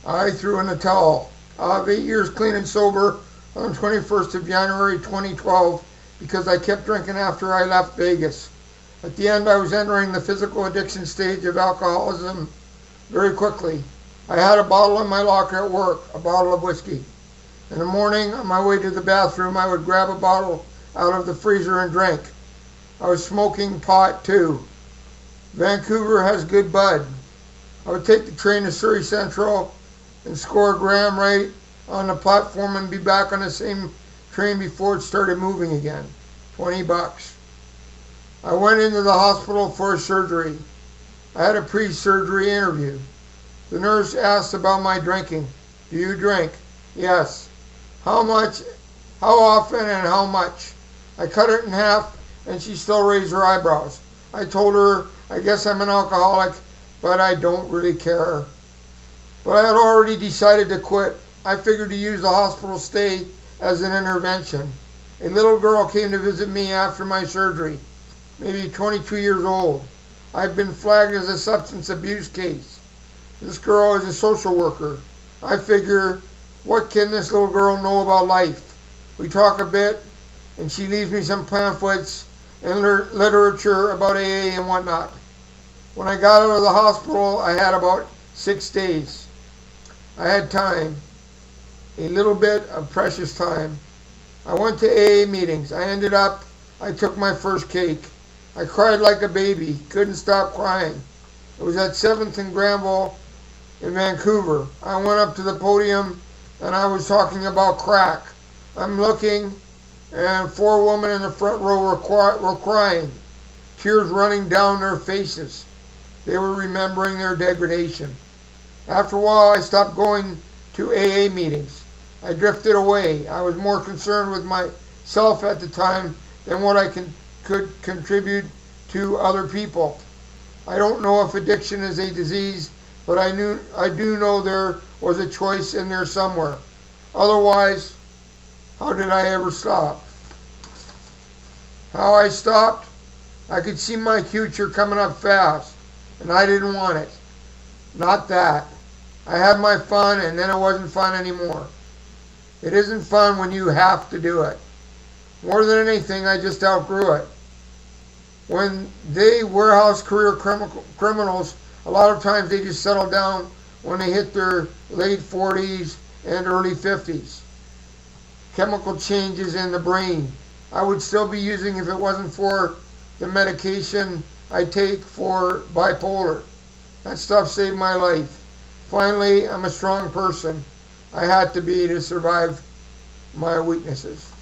I threw in the towel. Of 8 years clean and sober on the 21st of January 2012 because I kept drinking after I left Vegas. At the end, I was entering the physical addiction stage of alcoholism very quickly. I had a bottle in my locker at work, a bottle of whiskey. In the morning, on my way to the bathroom, I would grab a bottle out of the freezer and drink. I was smoking pot too. Vancouver has good bud. I would take the train to Surrey Central and score a gram right on the platform and be back on the same train before it started moving again. $20. I went into the hospital for a surgery. I had a pre-surgery interview. The nurse asked about my drinking. Do you drink? Yes. How much? How often and how much? I cut it in half and she still raised her eyebrows. I told her, I guess I'm an alcoholic, but I don't really care. But I had already decided to quit. I figured to use the hospital stay as an intervention. A little girl came to visit me after my surgery, maybe 22 years old. I've been flagged as a substance abuse case. This girl is a social worker. I figure, what can this little girl know about life? We talk a bit, and she leaves me some pamphlets and literature about AA and whatnot. When I got out of the hospital, I had about 6 days. I had time, a little bit of precious time. I went to AA meetings. I took my first cake. I cried like a baby, couldn't stop crying. It was at 7th and Granville in Vancouver. I went up to the podium and I was talking about crack. I'm looking and 4 women in the front row were crying, tears running down their faces. They were remembering their degradation. After a while, I stopped going to AA meetings. I drifted away. I was more concerned with myself at the time than what I could contribute to other people. I don't know if addiction is a disease, but I do know there was a choice in there somewhere. Otherwise, how did I ever stop? How I stopped? I could see my future coming up fast, and I didn't want it. Not that. I had my fun, and then it wasn't fun anymore. It isn't fun when you have to do it. More than anything, I just outgrew it. When they warehouse career criminals, a lot of times they just settle down when they hit their late 40s and early 50s. Chemical changes in the brain. I would still be using if it wasn't for the medication I take for bipolar. That stuff saved my life. Finally, I'm a strong person. I had to be to survive my weaknesses.